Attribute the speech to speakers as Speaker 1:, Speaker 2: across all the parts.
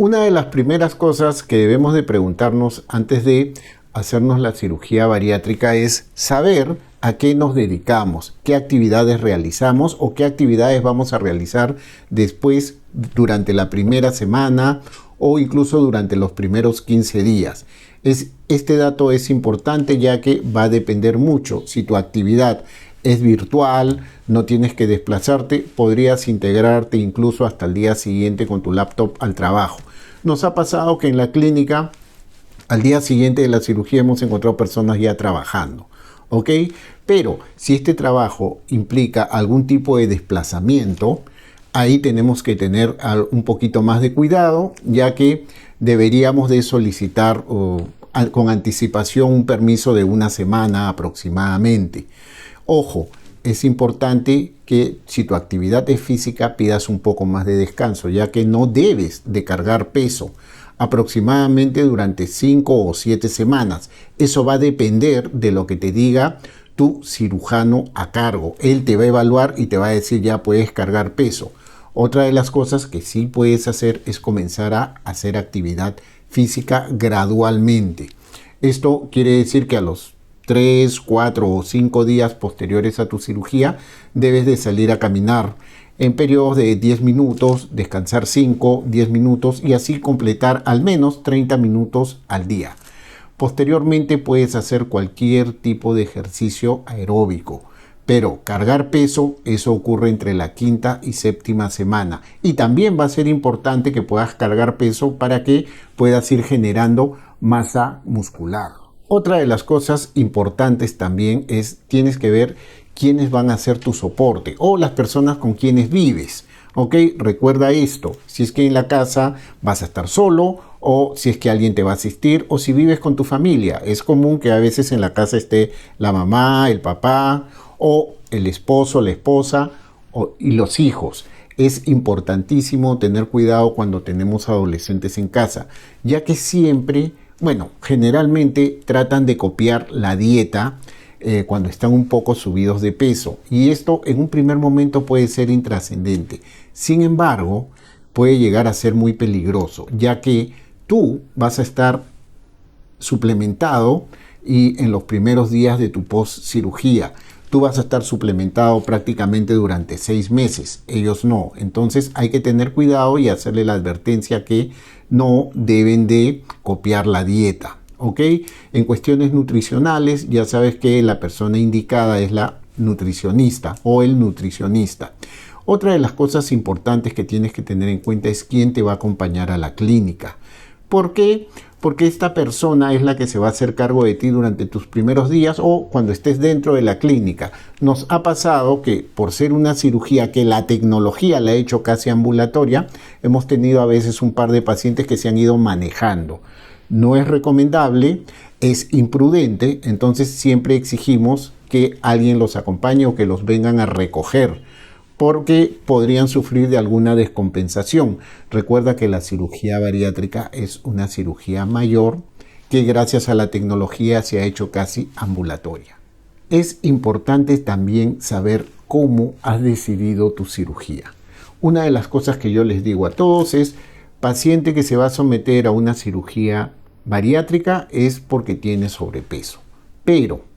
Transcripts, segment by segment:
Speaker 1: Una de las primeras cosas que debemos de preguntarnos antes de hacernos la cirugía bariátrica es saber a qué nos dedicamos, qué actividades realizamos o qué actividades vamos a realizar después durante la primera semana o incluso durante los primeros 15 días. Este dato es importante ya que va a depender mucho. Si tu actividad es virtual, no tienes que desplazarte, podrías integrarte incluso hasta el día siguiente con tu laptop al trabajo. Nos ha pasado que en la clínica, al día siguiente de la cirugía, hemos encontrado personas ya trabajando, ¿ok? Pero si este trabajo implica algún tipo de desplazamiento, ahí tenemos que tener un poquito más de cuidado, ya que deberíamos de solicitar con anticipación un permiso de una semana aproximadamente. Ojo, es importante que si tu actividad es física pidas un poco más de descanso, ya que no debes de cargar peso aproximadamente durante 5 o 7 semanas. Eso va a depender de lo que te diga tu cirujano a cargo. Él te va a evaluar y te va a decir ya puedes cargar peso. Otra de las cosas que sí puedes hacer es comenzar a hacer actividad física gradualmente. Esto quiere decir que a los 3, 4 o 5 días posteriores a tu cirugía debes de salir a caminar en periodos de 10 minutos, descansar 5, 10 minutos y así completar al menos 30 minutos al día. Posteriormente puedes hacer cualquier tipo de ejercicio aeróbico, pero cargar peso, eso ocurre entre la 5ª y 7ª semana. Y también va a ser importante que puedas cargar peso para que puedas ir generando masa muscular. Otra de las cosas importantes también es, tienes que ver quiénes van a ser tu soporte o las personas con quienes vives. ¿Ok? Recuerda esto, si es que en la casa vas a estar solo o si es que alguien te va a asistir o si vives con tu familia. Es común que a veces en la casa esté la mamá, el papá o el esposo, la esposa y los hijos. Es importantísimo tener cuidado cuando tenemos adolescentes en casa, ya que siempre, generalmente tratan de copiar la dieta cuando están un poco subidos de peso. Y esto en un primer momento puede ser intrascendente. Sin embargo, puede llegar a ser muy peligroso, ya que tú vas a estar suplementado y en los primeros días de tu post cirugía. Tú vas a estar suplementado prácticamente durante 6 meses, ellos no. Entonces hay que tener cuidado y hacerle la advertencia que no deben de copiar la dieta, ¿ok? En cuestiones nutricionales, ya sabes que la persona indicada es la nutricionista o el nutricionista. Otra de las cosas importantes que tienes que tener en cuenta es quién te va a acompañar a la clínica. ¿Por qué? Porque esta persona es la que se va a hacer cargo de ti durante tus primeros días o cuando estés dentro de la clínica. Nos ha pasado que por ser una cirugía que la tecnología la ha hecho casi ambulatoria, hemos tenido a veces un par de pacientes que se han ido manejando. No es recomendable, es imprudente, entonces siempre exigimos que alguien los acompañe o que los vengan a recoger, porque podrían sufrir de alguna descompensación. Recuerda que la cirugía bariátrica es una cirugía mayor que gracias a la tecnología se ha hecho casi ambulatoria. Es importante también saber cómo has decidido tu cirugía. Una de las cosas que yo les digo a todos es, paciente que se va a someter a una cirugía bariátrica es porque tiene sobrepeso. Pero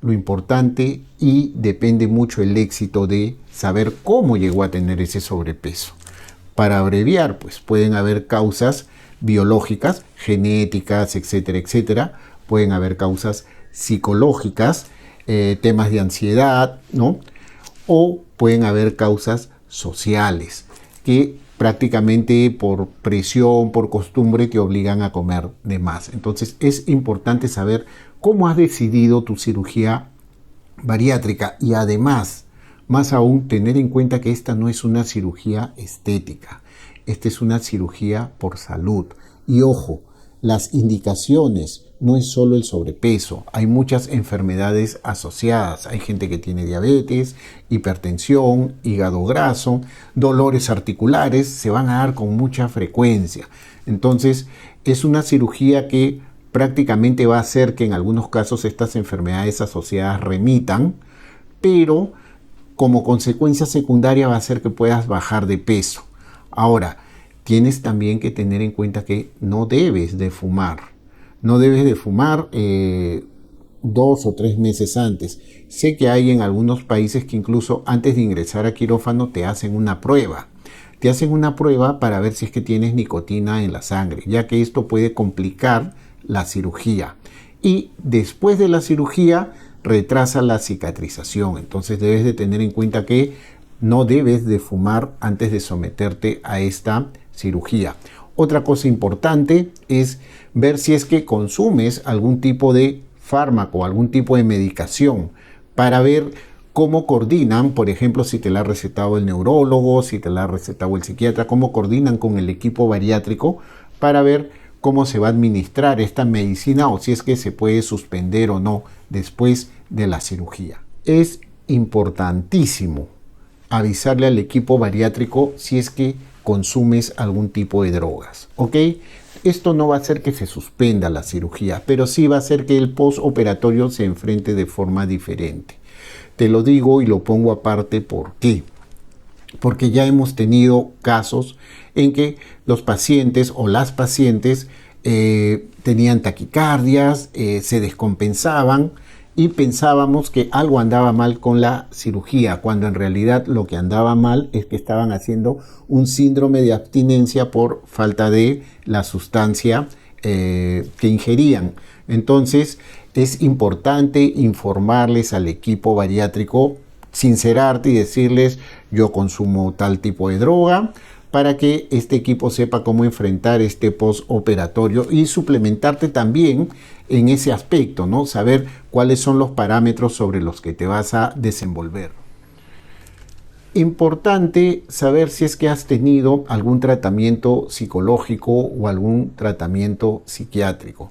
Speaker 1: lo importante y depende mucho el éxito de saber cómo llegó a tener ese sobrepeso. Para abreviar, pues pueden haber causas biológicas, genéticas, etcétera, etcétera. Pueden haber causas psicológicas, temas de ansiedad, ¿no? O pueden haber causas sociales que prácticamente por presión, por costumbre, te obligan a comer de más. Entonces es importante saber cómo has decidido tu cirugía bariátrica y además, más aún, tener en cuenta que esta no es una cirugía estética. Esta es una cirugía por salud. Y ojo, las indicaciones no es solo el sobrepeso, hay muchas enfermedades asociadas. Hay gente que tiene diabetes, hipertensión, hígado graso, dolores articulares, se van a dar con mucha frecuencia. Entonces, es una cirugía que prácticamente va a hacer que en algunos casos estas enfermedades asociadas remitan, pero como consecuencia secundaria va a hacer que puedas bajar de peso. Ahora, tienes también que tener en cuenta que no debes de fumar. No debes de fumar 2 o 3 meses antes. Sé que hay en algunos países que incluso antes de ingresar a quirófano te hacen una prueba. Te hacen una prueba para ver si es que tienes nicotina en la sangre, ya que esto puede complicar la cirugía. Y después de la cirugía retrasa la cicatrización. Entonces debes de tener en cuenta que no debes de fumar antes de someterte a esta cirugía. Otra cosa importante es ver si es que consumes algún tipo de fármaco, algún tipo de medicación, para ver cómo coordinan, por ejemplo, si te la ha recetado el neurólogo, si te la ha recetado el psiquiatra, cómo coordinan con el equipo bariátrico para ver cómo se va a administrar esta medicina o si es que se puede suspender o no después de la cirugía. Es importantísimo avisarle al equipo bariátrico si es que consumes algún tipo de drogas, ¿ok? Esto no va a hacer que se suspenda la cirugía, pero sí va a hacer que el postoperatorio se enfrente de forma diferente. Te lo digo y lo pongo aparte, ¿por qué? Porque ya hemos tenido casos en que los pacientes o las pacientes tenían taquicardias, se descompensaban y pensábamos que algo andaba mal con la cirugía, cuando en realidad lo que andaba mal es que estaban haciendo un síndrome de abstinencia por falta de la sustancia que ingerían. Entonces es importante informarles al equipo bariátrico, sincerarte y decirles: yo consumo tal tipo de droga, para que este equipo sepa cómo enfrentar este postoperatorio y suplementarte también en ese aspecto, ¿no? Saber cuáles son los parámetros sobre los que te vas a desenvolver. Importante saber si es que has tenido algún tratamiento psicológico o algún tratamiento psiquiátrico.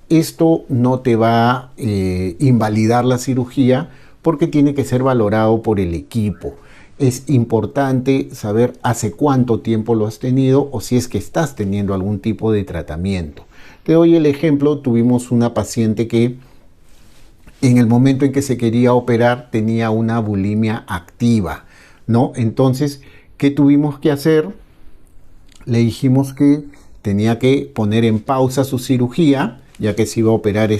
Speaker 1: Esto no te va a invalidar la cirugía, porque tiene que ser valorado por el equipo. Es importante saber hace cuánto tiempo lo has tenido o si es que estás teniendo algún tipo de tratamiento. Te doy el ejemplo: tuvimos una paciente que en el momento en que se quería operar tenía una bulimia activa, ¿no? Entonces, ¿qué tuvimos que hacer? Le dijimos que tenía que poner en pausa su cirugía, ya que se iba a operar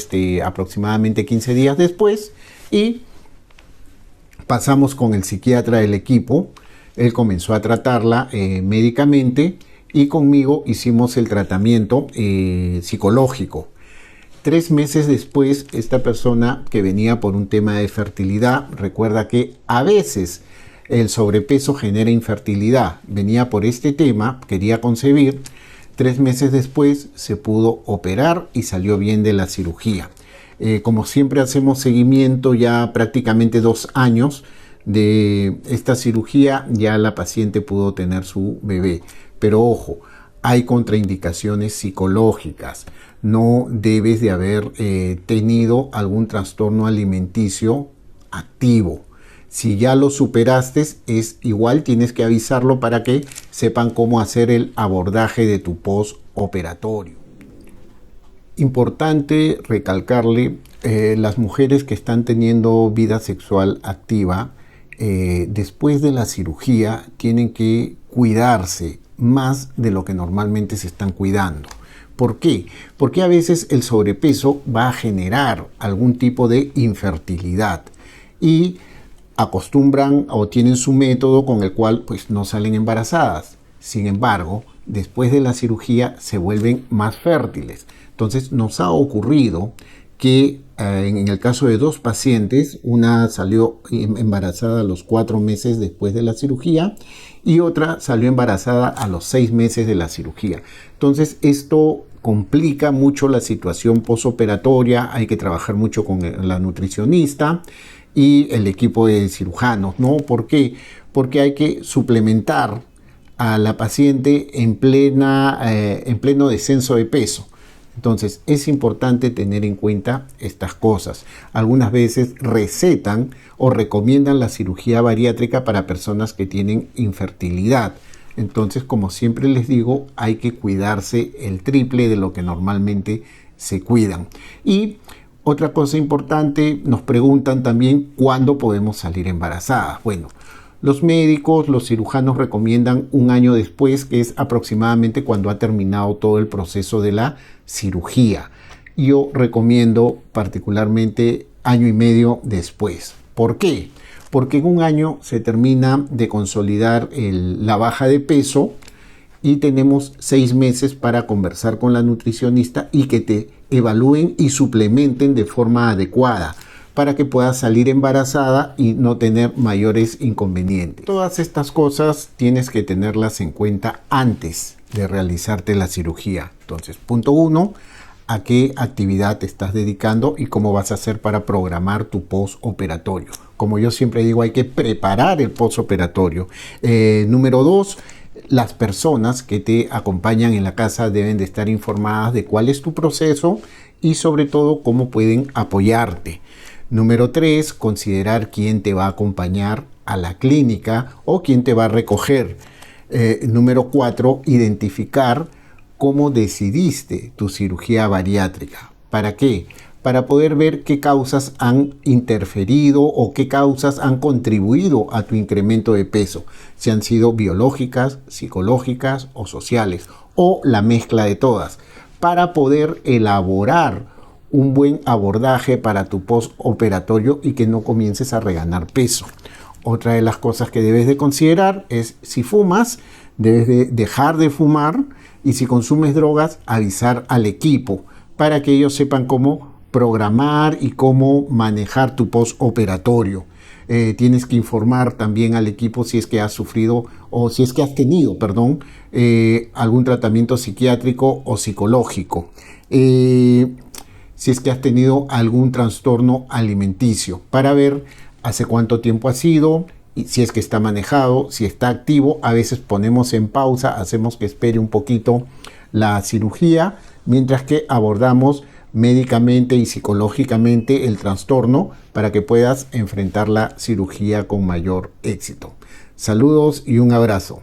Speaker 1: aproximadamente 15 días después, y pasamos con el psiquiatra del equipo. Él comenzó a tratarla médicamente y conmigo hicimos el tratamiento psicológico. 3 meses después, esta persona que venía por un tema de fertilidad, recuerda que a veces el sobrepeso genera infertilidad, venía por este tema, quería concebir. 3 meses después se pudo operar y salió bien de la cirugía. Como siempre hacemos seguimiento ya prácticamente 2 años de esta cirugía, ya la paciente pudo tener su bebé. Pero ojo, hay contraindicaciones psicológicas. No debes de haber tenido algún trastorno alimenticio activo. Si ya lo superaste, es igual, tienes que avisarlo para que sepan cómo hacer el abordaje de tu postoperatorio. Importante recalcarle, las mujeres que están teniendo vida sexual activa, después de la cirugía tienen que cuidarse más de lo que normalmente se están cuidando. ¿Por qué? Porque a veces el sobrepeso va a generar algún tipo de infertilidad y acostumbran o tienen su método con el cual pues no salen embarazadas. Sin embargo, después de la cirugía se vuelven más fértiles. Entonces nos ha ocurrido que en el caso de 2 pacientes, una salió embarazada a los 4 meses después de la cirugía y otra salió embarazada a los 6 meses de la cirugía. Entonces esto complica mucho la situación postoperatoria, hay que trabajar mucho con la nutricionista y el equipo de cirujanos, ¿no? ¿Por qué? Porque hay que suplementar a la paciente en pleno descenso de peso. Entonces es importante tener en cuenta estas cosas. Algunas veces recetan o recomiendan la cirugía bariátrica para personas que tienen infertilidad. Entonces, como siempre les digo, hay que cuidarse el triple de lo que normalmente se cuidan. Y otra cosa importante, nos preguntan también cuándo podemos salir embarazadas. Bueno, Los médicos, los cirujanos recomiendan un año después, que es aproximadamente cuando ha terminado todo el proceso de la cirugía. Yo recomiendo particularmente año y medio después. ¿Por qué? Porque en un año se termina de consolidar la baja de peso y tenemos 6 meses para conversar con la nutricionista y que te evalúen y suplementen de forma adecuada para que puedas salir embarazada y no tener mayores inconvenientes. Todas estas cosas tienes que tenerlas en cuenta antes de realizarte la cirugía. Entonces, punto 1, a qué actividad te estás dedicando y cómo vas a hacer para programar tu postoperatorio. Como yo siempre digo, hay que preparar el postoperatorio. Número 2, las personas que te acompañan en la casa deben de estar informadas de cuál es tu proceso y sobre todo cómo pueden apoyarte. Número 3, considerar quién te va a acompañar a la clínica o quién te va a recoger. Número 4, identificar cómo decidiste tu cirugía bariátrica. ¿Para qué? Para poder ver qué causas han interferido o qué causas han contribuido a tu incremento de peso, si han sido biológicas, psicológicas o sociales, o la mezcla de todas, para poder elaborar un buen abordaje para tu postoperatorio y que no comiences a reganar peso. Otra de las cosas que debes de considerar es si fumas, debes de dejar de fumar, y si consumes drogas, avisar al equipo para que ellos sepan cómo programar y cómo manejar tu postoperatorio. Tienes que informar también al equipo si es que has sufrido o si es que has tenido, algún tratamiento psiquiátrico o psicológico. Si es que has tenido algún trastorno alimenticio, para ver hace cuánto tiempo ha sido, y si es que está manejado, si está activo. A veces ponemos en pausa, hacemos que espere un poquito la cirugía, mientras que abordamos médicamente y psicológicamente el trastorno para que puedas enfrentar la cirugía con mayor éxito. Saludos y un abrazo.